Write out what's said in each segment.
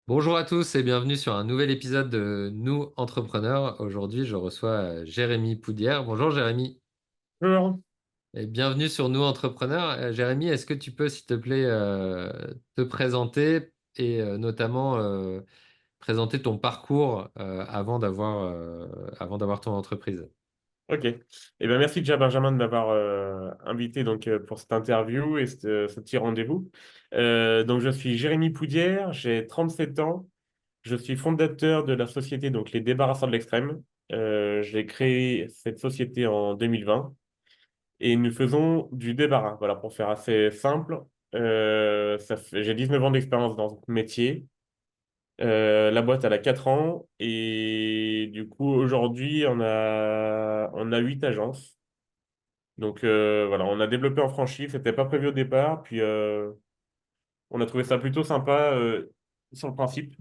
Bonjour à tous et bienvenue sur un nouvel épisode de Nous Entrepreneurs. Aujourd'hui, je reçois Jérémy Poudière. Bonjour Jérémy Alors, et bienvenue sur Nous Entrepreneurs. Jérémy, est-ce que tu peux, s'il te plaît, te présenter et notamment présenter ton parcours avant d'avoir ton entreprise? ok. Eh bien, merci déjà Benjamin de m'avoir invité pour cette interview et ce petit rendez-vous. Donc, je suis Jérémy Poudière, j'ai 37 ans. Je suis fondateur de la société Les Débarrasseurs de l'Extrême. J'ai créé cette société en 2020 et nous faisons du débarras. Voilà, pour faire assez simple. J'ai 19 ans d'expérience dans ce métier. La boîte, elle a 4 ans et du coup, aujourd'hui, on a 8 agences. Voilà, on a développé en franchise, c'était pas prévu au départ, puis on a trouvé ça plutôt sympa sur le principe.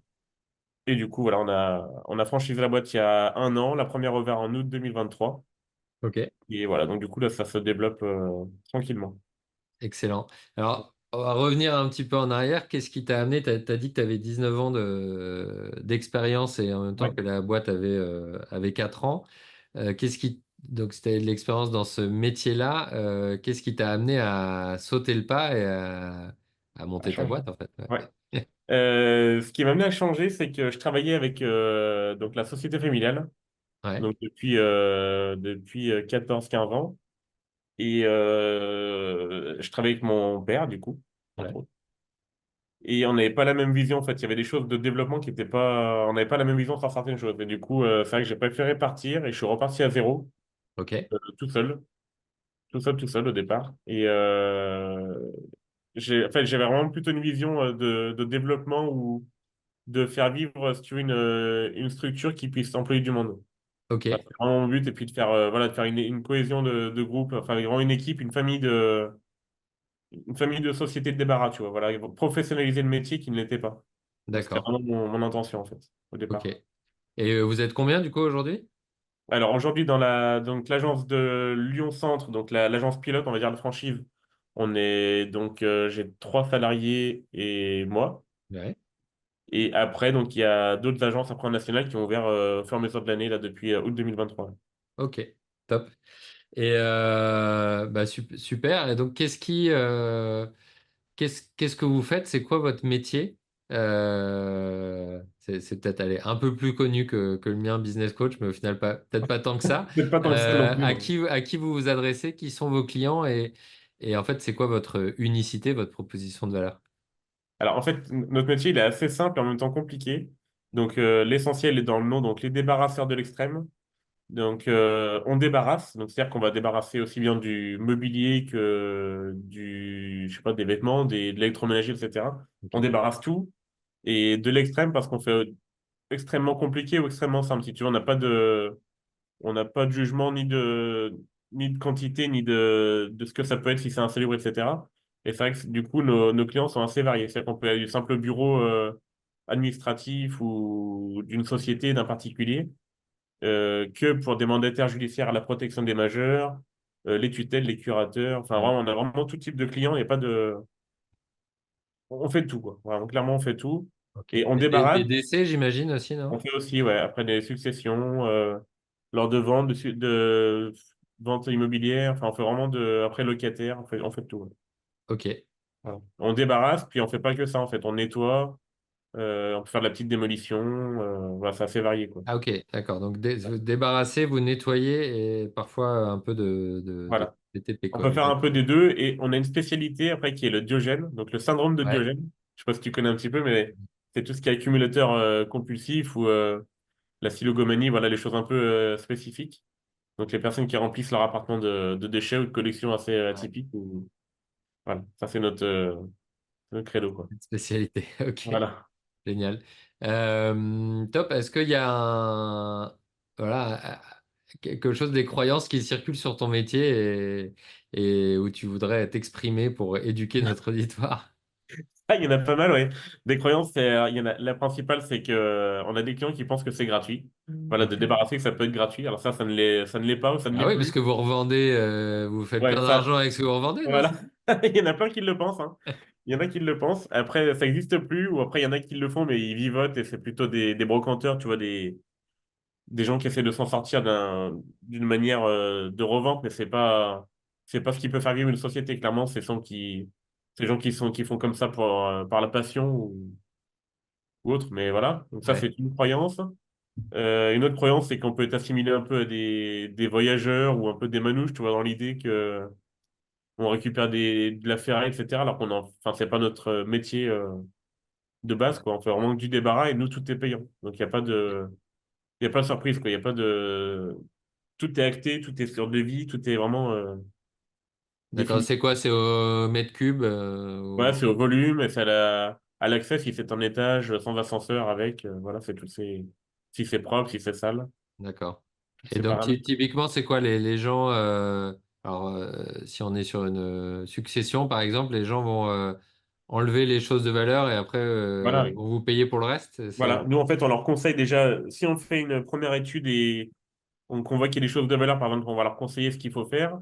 Et du coup, voilà, on a franchisé la boîte il y a un an, la première ouverte en août 2023. Ok, Et voilà, donc du coup, là, ça se développe tranquillement. excellent. Alors, on va revenir un petit peu en arrière. Qu'est-ce qui t'a amené? Tu as dit que tu avais 19 ans d'expérience et en même temps Ouais. que la boîte avait 4 ans. Donc, si tu avais de l'expérience dans ce métier-là, qu'est-ce qui t'a amené à sauter le pas et à À monter ta changer. boîte, en fait? Ouais. Ouais. Ce qui m'a amené à changer, c'est que je travaillais avec la société familiale, Ouais, depuis 14-15 ans. Et je travaillais avec mon père, du coup, entre ouais. autres. Et on n'avait pas la même vision, en fait. Il y avait des choses de développement qui étaient pas. On n'avait pas la même vision sur certaines choses. Et du coup, c'est vrai que j'ai préféré partir et je suis reparti à zéro, Ok, tout seul, tout seul au départ. Et en fait, j'avais vraiment plutôt une vision de développement ou de faire vivre, si tu veux, une structure qui puisse employer du monde. ok, Voilà, c'est vraiment mon but. Et puis de faire, voilà, de faire une cohésion de groupe, enfin, vraiment une équipe, une famille de sociétés de débarras, tu vois. Voilà, ils vont professionnaliser le métier qui ne l'était pas. Moi, c'était d'accord. vraiment mon intention, en fait, au Ok. départ. Et vous êtes combien, du coup, aujourd'hui? Alors, aujourd'hui, l'agence de Lyon Centre, l'agence pilote, on va dire la franchise, j'ai 3 salariés et moi. Ouais. Et après, il y a d'autres agences après en national qui ont ouvert au fur et à mesure de l'année, là, depuis août 2023. Ok, top. Et bah, super. Et donc, qu'est-ce que vous faites? C'est quoi votre métier? C'est peut-être aller un peu plus connu que le mien, business coach, mais au final, peut-être pas tant que ça. Peut-être pas tant que ça non plus, À non. qui vous vous adressez? Qui sont vos clients? Et en fait, c'est quoi votre unicité, votre proposition de valeur? Alors, en fait, notre métier, il est assez simple et en même temps compliqué. L'essentiel est dans le nom, donc les débarrasseurs de l'extrême. On débarrasse, donc c'est-à-dire qu'on va débarrasser aussi bien du mobilier que je sais pas, des vêtements, de l'électroménager, etc. On Ok, débarrasse tout et de l'extrême parce qu'on fait extrêmement compliqué ou extrêmement simple. Si tu veux, on n'a pas de jugement ni de quantité, ni de ce que ça peut être si c'est insalubre, etc. Et c'est vrai que du coup, nos clients sont assez variés. C'est-à-dire qu'on peut aller du simple bureau administratif ou d'une société, d'un particulier que pour des mandataires judiciaires à la protection des majeurs, les tutelles, les curateurs. Enfin, ouais, vraiment, on a vraiment tout type de clients. Il n'y a pas de. On fait tout, quoi. Vraiment, clairement, on fait tout. ok. Et on Des débarrasse. décès, j'imagine aussi, On non? fait aussi, ouais, après des successions, lors de vente, de vente immobilière. Enfin, on fait vraiment après locataire. On fait tout. Ouais. Ok. Voilà. On débarrasse, puis on fait pas que ça, en fait. On nettoie, on peut faire de la petite démolition. Voilà, c'est assez varié, quoi. Ah ok, d'accord. Donc vous débarrassez, vous nettoyez et parfois un peu de Voilà. BTP, On quoi. peut faire Ok. un peu des deux et on a une spécialité après qui est le Diogène, donc le syndrome de Ouais. Diogène. Je sais pas si tu connais un petit peu, mais c'est tout ce qui est accumulateur compulsif ou la silogomanie, voilà les choses un peu spécifiques. Donc les personnes qui remplissent leur appartement de déchets ou de collections assez Ouais. atypiques. Voilà, ça c'est notre credo, quoi. Une spécialité. Ok. Voilà. Génial. Top. Est-ce qu'il y a voilà, quelque chose des croyances qui circulent sur ton métier et où tu voudrais t'exprimer pour éduquer notre auditoire? Ah, il y en a pas mal, ouais. Des croyances, il y en a, la principale, c'est que on a des clients qui pensent que c'est gratuit. Voilà, de Ok. débarrasser que ça peut être gratuit. Alors ça ne l'est pas ou ça ne Ah l'est oui, parce plus. que vous revendez, vous faites Ouais, plein ça, d'argent avec ce que vous revendez, non? voilà. Il y en a plein qui le pensent, hein. Il y en a qui le pensent. Après, ça n'existe plus, ou après, il y en a qui le font, mais ils vivotent et c'est plutôt des brocanteurs, tu vois, des gens qui essaient de s'en sortir d'une manière de revente, mais c'est pas ce qui peut faire vivre une société. Clairement, ces gens qui font comme ça par la passion ou autre. Mais voilà. Donc ça, Ouais. c'est une croyance. Une autre croyance, c'est qu'on peut être assimilé un peu à des voyageurs ou un peu des manouches, tu vois, dans l'idée que on récupère de la ferraille, etc. Alors enfin, c'est pas notre métier de base, quoi. On fait vraiment que du débarras et nous, tout est payant. Donc, il y a pas de surprise, quoi. Il y a pas de, tout est acté, tout est sur devis, tout est vraiment D'accord, défini. c'est quoi? C'est au mètre cube Voilà, c'est au volume, et c'est à l'accès si c'est un étage sans ascenseur avec, voilà, si c'est propre, si c'est sale, D'accord. tous Et ces donc, paramètres. typiquement, c'est quoi les gens alors, si on est sur une succession, par exemple, les gens vont enlever les choses de valeur et après Voilà, oui. vont vous payer pour le reste? Voilà. Nous, en fait, on leur conseille déjà, si on fait une première étude et on convoque qu'il y a des choses de valeur, par exemple, on va leur conseiller ce qu'il faut faire.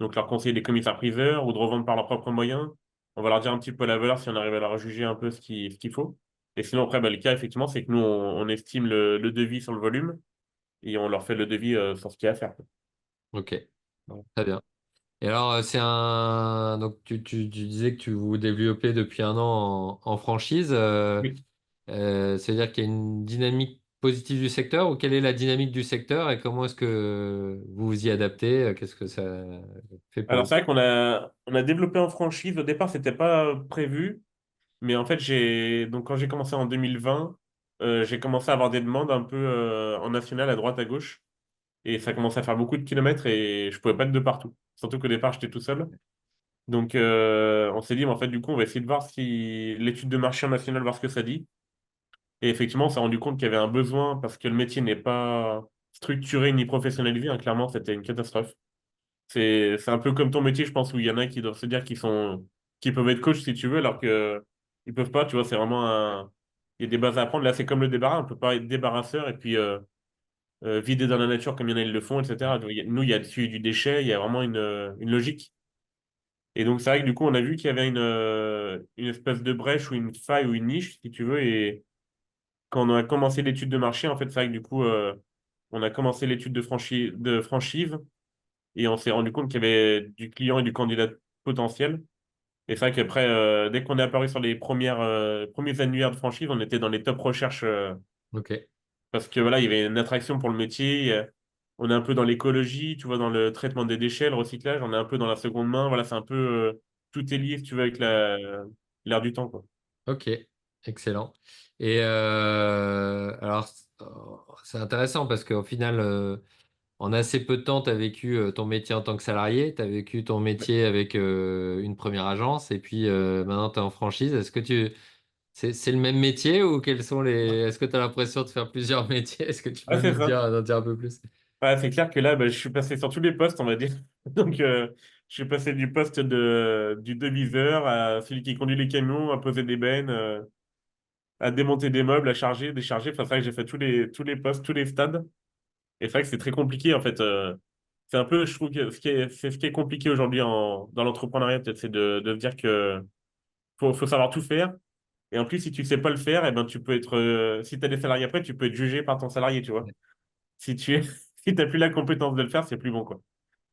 Donc, leur conseiller des commissaires-priseurs ou de revendre par leurs propres moyens. On va leur dire un petit peu la valeur si on arrive à leur juger un peu ce qu'il faut. Et sinon, après, bah, le cas, effectivement, c'est que nous, on estime le devis sur le volume et on leur fait le devis sur ce qu'il y a à faire. Ok, Voilà. très bien. Et alors, c'est un. Donc, tu disais que tu vous développez depuis un an en franchise. Oui. C'est-à-dire qu'il y a une dynamique positive du secteur ou quelle est la dynamique du secteur et comment est-ce que vous vous y adaptez? Qu'est-ce que ça fait pour Alors, vous? c'est vrai on a développé en franchise. Au départ, c'était pas prévu. Mais en fait, donc quand j'ai commencé en 2020, j'ai commencé à avoir des demandes un peu en national à droite à gauche. Et ça commençait à faire beaucoup de kilomètres et je pouvais pas être de partout. Surtout qu'au départ, j'étais tout seul. Donc, on s'est dit, mais en fait, du coup, on va essayer de voir si l'étude de marché en national, voir ce que ça dit. Et effectivement, on s'est rendu compte qu'il y avait un besoin parce que le métier n'est pas structuré ni professionnalisé, hein. Clairement, c'était une catastrophe. C'est un peu comme ton métier, je pense, où il y en a qui doivent se dire qu'ils peuvent être coach si tu veux, alors que ils peuvent pas, tu vois, c'est vraiment il y a des bases à apprendre. Là, c'est comme le débarras, on peut pas être débarrasseur et puis vider dans la nature comme il y en a, ils le font, etc. Donc, nous, il y a le suivi du déchet, il y a vraiment une logique. Et donc, c'est vrai que du coup, on a vu qu'il y avait une espèce de brèche ou une faille ou une niche, si tu veux. Et quand on a commencé l'étude de marché, en fait, c'est vrai que du coup, on a commencé l'étude de franchise et on s'est rendu compte qu'il y avait du client et du candidat potentiel. Et c'est vrai qu'après, dès qu'on est apparu sur les premiers annuaires de franchise, on était dans les top recherches Ok, parce que voilà, il y avait une attraction pour le métier. On est un peu dans l'écologie, tu vois, dans le traitement des déchets, le recyclage. On est un peu dans la seconde main. Voilà, c'est un peu tout est lié, si tu veux, avec l'air du temps, quoi. ok, excellent. Et alors, c'est intéressant parce qu'au final, en assez peu de temps, tu as vécu ton métier en tant que salarié, tu as vécu ton Ouais. métier avec une première agence et puis maintenant tu es en franchise. C'est le même métier ou quels sont les... Est-ce que tu as l'impression de faire plusieurs métiers? Est-ce que tu Ouais, peux c'est ça. en dire un peu plus? Ouais, c'est clair que là, bah, je suis passé sur tous les postes, on va dire. Donc, je suis passé du poste du deviseur à celui qui conduit les camions, à poser des bennes, à démonter des meubles, à charger, décharger. Enfin, c'est vrai que j'ai fait tous les postes, tous les stades. Et c'est vrai que c'est très compliqué, en fait. C'est un peu, je trouve que c'est ce qui est compliqué aujourd'hui dans l'entrepreneuriat, peut-être, c'est de dire que faut savoir tout faire. Et en plus, si tu sais pas le faire, eh ben, tu peux être, si tu as des salariés après, tu peux être jugé par ton salarié, tu vois. Si tu si t'as plus la compétence de le faire, c'est plus bon, quoi.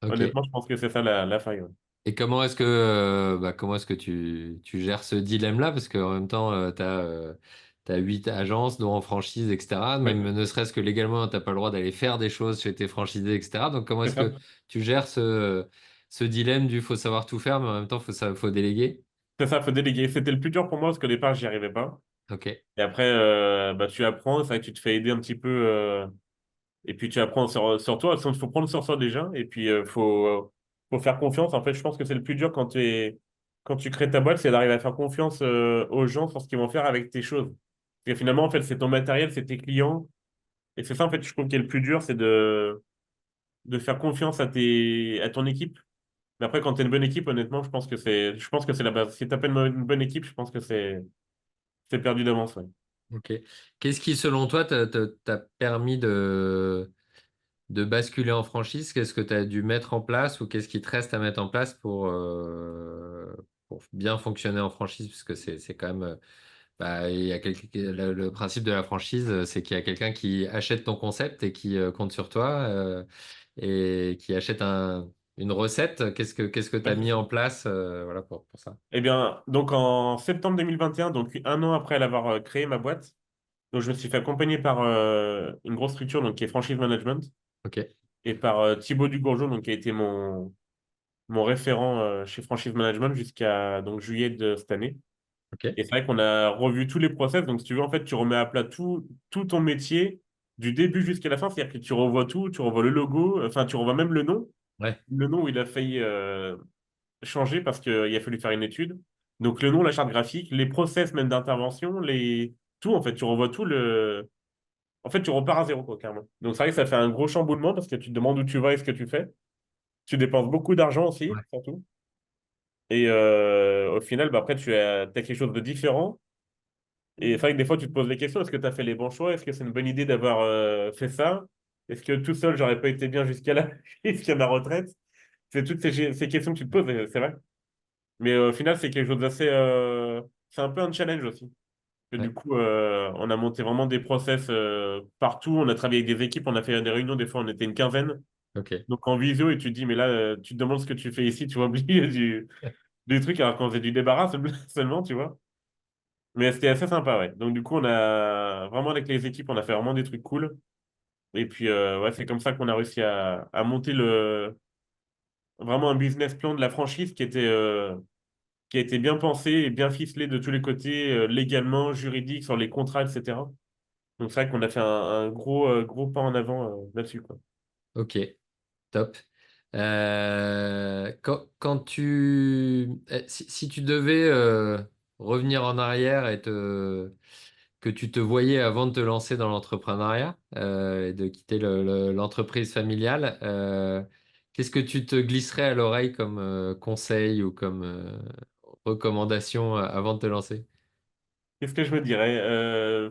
Ok. Honnêtement, je pense que c'est ça la faille. Ouais. Et comment est-ce que tu gères ce dilemme-là? Parce qu'en même temps, tu as 8 agences, dont en franchise, etc. Oui, Même ne serait-ce que légalement, tu n'as pas le droit d'aller faire des choses chez tes franchisés, etc. Donc comment c'est est-ce ça. que tu gères ce dilemme du faut savoir tout faire, mais en même temps, faut déléguer? C'est ça, faut déléguer. C'était le plus dur pour moi parce qu'au départ, j'y arrivais pas. Ok, Et après, bah, tu apprends, c'est vrai que tu te fais aider un petit peu. Et puis tu apprends sur toi. Il faut prendre sur soi déjà. Et puis, faut faire confiance. En fait, je pense que c'est le plus dur quand tu crées ta boîte, c'est d'arriver à faire confiance aux gens sur ce qu'ils vont faire avec tes choses. Parce que finalement, en fait, c'est ton matériel, c'est tes clients. Et c'est ça, en fait, je trouve qui est le plus dur, c'est de faire confiance à ton équipe. Mais après, quand tu es une bonne équipe, honnêtement, je pense que c'est la base. Si tu pas une bonne équipe, je pense que c'est perdu d'avance. Ouais. ok. Qu'est-ce qui, selon toi, t'a permis de basculer en franchise? Qu'est-ce que tu as dû mettre en place ou qu'est-ce qui te reste à mettre en place pour bien fonctionner en franchise, puisque c'est quand même, bah, il y a le principe de la franchise, c'est qu'il y a quelqu'un qui achète ton concept et qui compte sur toi et qui achète une recette. Qu'est-ce que tu Ouais, as c'est mis ça. en place voilà, pour ça? Eh bien, donc en septembre 2021, donc un an après l'avoir créé ma boîte, donc je me suis fait accompagner par une grosse structure donc, qui est Franchise Management Ok, et par Thibaut Dugourgeot, donc, qui a été mon référent chez Franchise Management jusqu'à donc, juillet de cette année. ok, Et c'est vrai qu'on a revu tous les process. Donc, si tu veux, en fait, tu remets à plat tout ton métier du début jusqu'à la fin. C'est-à-dire que tu revois tout, tu revois le logo, enfin, tu revois même ouais, le nom où il a failli changer parce qu'il a fallu faire une étude. Donc, le nom, la charte graphique, les process même d'intervention, tout, en fait, tu revois tout le. En fait, tu repars à zéro, quoi, carrément. Donc, c'est vrai que ça fait un gros chamboulement parce que tu te demandes où tu vas et ce que tu fais. Tu dépenses beaucoup d'argent aussi, ouais, surtout. Et au final, bah, après, t'as quelque chose de différent. Et c'est vrai que des fois, tu te poses les questions, est-ce que tu as fait les bons choix? Est-ce que c'est une bonne idée d'avoir fait ça? Est-ce que tout seul, j'aurais pas été bien jusqu'à jusqu'à ma retraite? C'est toutes ces questions que tu te poses, c'est vrai. Mais au final, c'est quelque chose d'assez. C'est un peu un challenge aussi. Et ouais, du coup, on a monté vraiment des process partout. On a travaillé avec des équipes, on a fait des réunions, des fois, on était une quinzaine. ok, Donc en visio, et tu te dis, mais là, tu te demandes ce que tu fais ici, tu vas oublier du truc, alors qu'on faisait du débarras seulement, tu vois. Mais c'était assez sympa, ouais. Donc, du coup, on a vraiment, avec les équipes, on a fait vraiment des trucs cool. Et puis, ouais, c'est comme ça qu'on a réussi à monter vraiment un business plan de la franchise qui a été bien pensé et bien ficelé de tous les côtés, légalement, juridique, sur les contrats, etc. Donc, c'est vrai qu'on a fait un gros, gros pas en avant, là-dessus, quoi. ok, top. Quand si tu devais revenir en arrière que tu te voyais avant de te lancer dans l'entrepreneuriat et de quitter l'entreprise familiale, qu'est-ce que tu te glisserais à l'oreille comme conseil ou comme recommandation avant de te lancer? Qu'est-ce que je me dirais?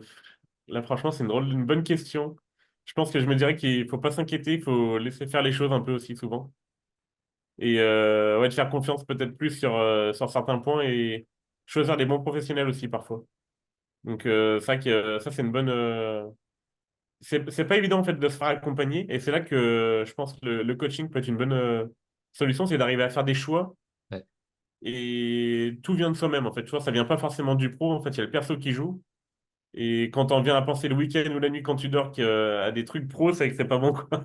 Là, franchement, c'est une bonne question. Je pense que je me dirais qu'il faut pas s'inquiéter, il faut laisser faire les choses un peu aussi souvent. Et ouais, de faire confiance peut-être plus sur certains points et choisir les bons professionnels aussi parfois. Donc c'est vrai que ça c'est une bonne c'est pas évident en fait de se faire accompagner et c'est là que je pense que le coaching peut être une bonne solution, c'est d'arriver à faire des choix Ouais. et tout vient de soi-même en fait. Tu vois, ça vient pas forcément du pro, en fait, il y a le perso qui joue et quand on vient à penser le week-end ou la nuit quand tu dors à des trucs pro, c'est que c'est pas bon quoi.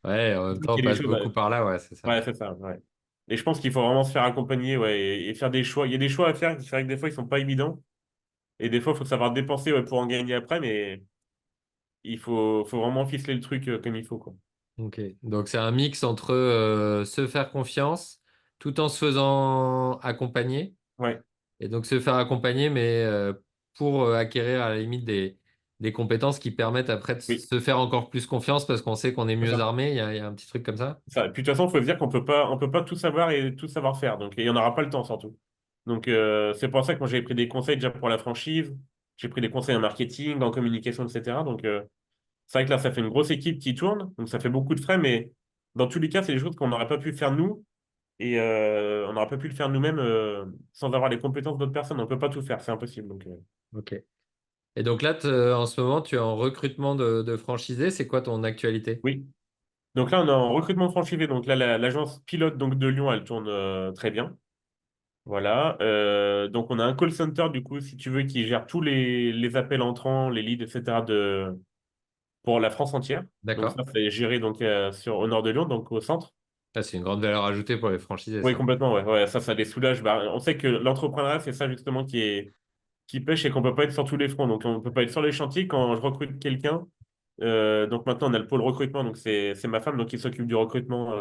Ouais, en C'est même ça temps, on qui est les passe choses. beaucoup par là, ouais, c'est ça. Ouais, c'est ça, ouais. Et je pense qu'il faut vraiment se faire accompagner, ouais, et faire des choix. Il y a des choix à faire, c'est vrai que des fois, ils sont pas évidents. Et des fois, il faut savoir dépenser, ouais, pour en gagner après, mais faut vraiment ficeler le truc comme il faut, quoi. Ok. Donc c'est un mix entre se faire confiance tout en se faisant accompagner. Ouais, Et donc se faire accompagner, mais pour acquérir à la limite des compétences qui permettent après de oui, se faire encore plus confiance parce qu'on sait qu'on est c'est mieux ça. armé. Il y a un petit truc comme ça. Ça. Et puis, de toute façon, il faut se dire qu'on on peut pas tout savoir et tout savoir faire. Donc, et il n'y en aura pas le temps, surtout. Donc, c'est pour ça que moi, j'ai pris des conseils déjà pour la franchise. J'ai pris des conseils en marketing, en communication, etc. Donc, c'est vrai que là, ça fait une grosse équipe qui tourne. Donc, ça fait beaucoup de frais, mais dans tous les cas, c'est des choses qu'on n'aurait pas pu faire nous. Et on n'aurait pas pu le faire nous-mêmes sans avoir les compétences d'autres personnes. On ne peut pas tout faire, c'est impossible. Donc, Ok. Et donc là, en ce moment, tu es en recrutement de franchisés. C'est quoi ton actualité? oui. Donc là, on est en recrutement franchisé. Donc là, l'agence pilote donc, de Lyon, elle tourne très bien. Voilà. Donc on a un call center, du coup, si tu veux, qui gère tous les appels entrants, les leads, etc. Pour la France entière. Donc D'accord. ça, c'est géré donc, au nord de Lyon, donc au centre. Ah, c'est une grande valeur ajoutée pour les franchisés, Oui, ça. complètement. Ouais, ouais, ça les soulage. Bah, on sait que l'entrepreneuriat, c'est ça justement qui pêche et qu'on peut pas être sur tous les fronts. Donc, on peut pas être sur les chantiers quand je recrute quelqu'un. Donc, maintenant, on a le pôle recrutement. Donc, c'est ma femme donc, qui s'occupe du recrutement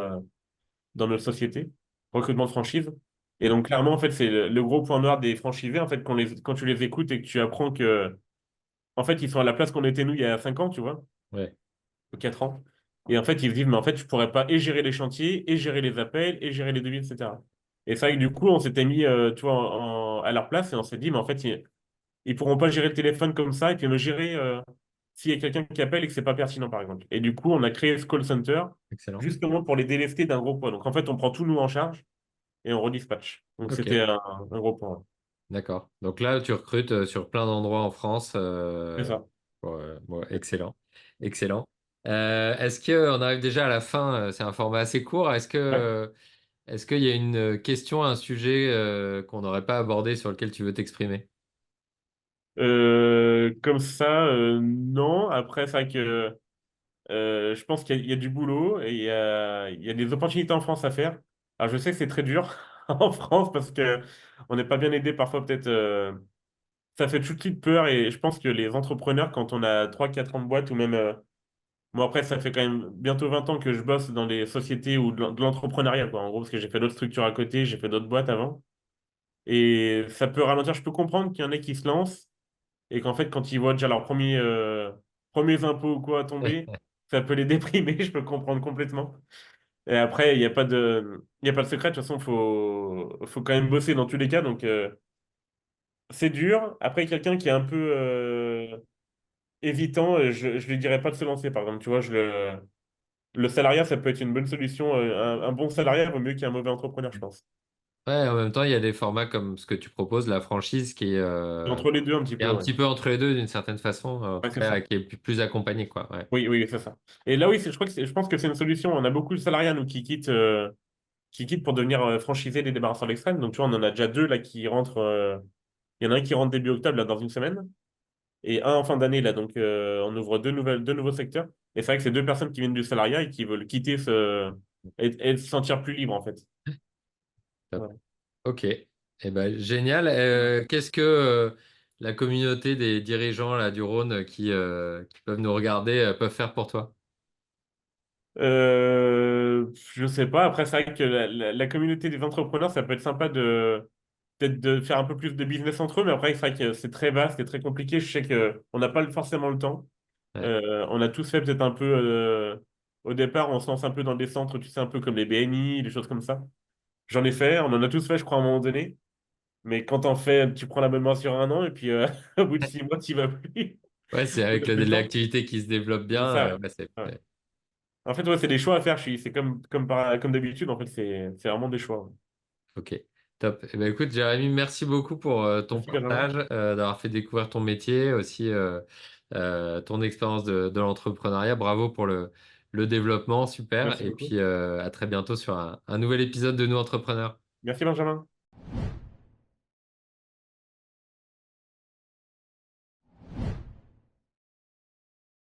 dans notre société, recrutement de franchise. Et Ok. donc, clairement, en fait, c'est le gros point noir des franchisés. En fait, quand tu les écoutes et que tu apprends que, en fait, ils sont à la place qu'on était nous il y a 5 ans, tu vois, Ouais. ou 4 ans. Et en fait, ils se disent, mais en fait, je pourrais pas et gérer les chantiers, et gérer les appels, et gérer les devis, etc. Et c'est vrai que du coup, on s'était mis, tu vois, à leur place et on s'est dit, mais en fait, ils pourront pas gérer le téléphone comme ça et puis me gérer s'il y a quelqu'un qui appelle et que c'est pas pertinent, par exemple. Et du coup, on a créé ce call center Excellent. justement pour les délester d'un gros poids. Donc, en fait, on prend tout nous en charge. et on redispatche. Donc Ok, c'était un gros point. Ouais. d'accord. Donc là, tu recrutes sur plein d'endroits en France. C'est ça. Bon, excellent. Excellent. Est-ce qu'on arrive déjà à la fin? C'est un format assez court. Ouais. Est-ce qu'il y a une question, un sujet qu'on n'aurait pas abordé sur lequel tu veux t'exprimer? Comme ça, non. Après, c'est vrai que je pense qu'il y a du boulot et il y a des opportunités en France à faire. Alors, je sais que c'est très dur en France parce que on n'est pas bien aidé parfois, peut-être. Ça fait tout de suite peur et je pense que les entrepreneurs, quand on a 3 4 ans de boîte ou même. Moi, après, ça fait quand même bientôt 20 ans que je bosse dans des sociétés ou de l'entrepreneuriat, quoi. En gros, parce que j'ai fait d'autres structures à côté, j'ai fait d'autres boîtes avant. Et ça peut ralentir. Je peux comprendre qu'il y en ait qui se lancent et qu'en fait, quand ils voient déjà leurs premiers impôts ou quoi tomber, ça peut les déprimer. Je peux comprendre complètement. Et après, il y a pas de secret. De toute façon, faut quand même bosser dans tous les cas. Donc, c'est dur. Après, quelqu'un qui est un peu hésitant, je lui dirais pas de se lancer, par exemple. Tu vois, le salariat, ça peut être une bonne solution. Un bon salariat vaut mieux qu'un mauvais entrepreneur, je pense. Ouais, en même temps, il y a des formats comme ce que tu proposes, la franchise, Et entre les deux, un petit qui est peu, un ouais. petit peu entre les deux d'une certaine façon, en Ouais, tout c'est cas, ça. qui est plus accompagné, quoi. Ouais. Oui, oui, c'est ça. Et là, oui, je crois je pense que c'est une solution. On a beaucoup de salariés, nous, qui quittent pour devenir franchisés des débarrasseurs l'extrême. Donc, tu vois, on en a déjà deux, là, qui rentrent. Il y en a un qui rentre début octobre, là, dans une semaine, et un en fin d'année, là. Donc, on ouvre deux nouveaux secteurs. Et c'est vrai que c'est deux personnes qui viennent du salariat et qui veulent quitter et se sentir plus libres, en fait. Top. Ouais. Ok. Eh ben, génial. Qu'est-ce que la communauté des dirigeants là, du Rhône qui peuvent nous regarder peuvent faire pour toi? Je sais pas. Après, c'est vrai que la communauté des entrepreneurs, ça peut être sympa peut-être de faire un peu plus de business entre eux, mais après, c'est vrai que c'est très vaste et très compliqué. Je sais que on n'a pas forcément le temps. Ouais. On a tous fait peut-être un peu. Au départ, on se lance un peu dans des centres, tu sais, un peu comme les BNI, des choses comme ça. J'en ai fait, on en a tous fait, je crois, à un moment donné. Mais quand t'en fais, tu prends l'abonnement sur un an et puis au bout de 6 mois, tu vas plus. Ouais, c'est T'as avec plus le temps. l'activité qui se développe C'est bien. ça, ouais. Ouais, c'est Ouais. En fait, ouais, c'est des choix à faire. C'est comme d'habitude. En fait, c'est vraiment des choix. Ouais. ok. Top. Eh ben, écoute, Jérémy, merci beaucoup pour ton Merci, Benjamin. partage, d'avoir fait découvrir ton métier, aussi ton expérience de l'entrepreneuriat. Bravo pour le développement, super. Merci Et beaucoup. puis à très bientôt sur un nouvel épisode de Nous Entrepreneurs. Merci, Benjamin.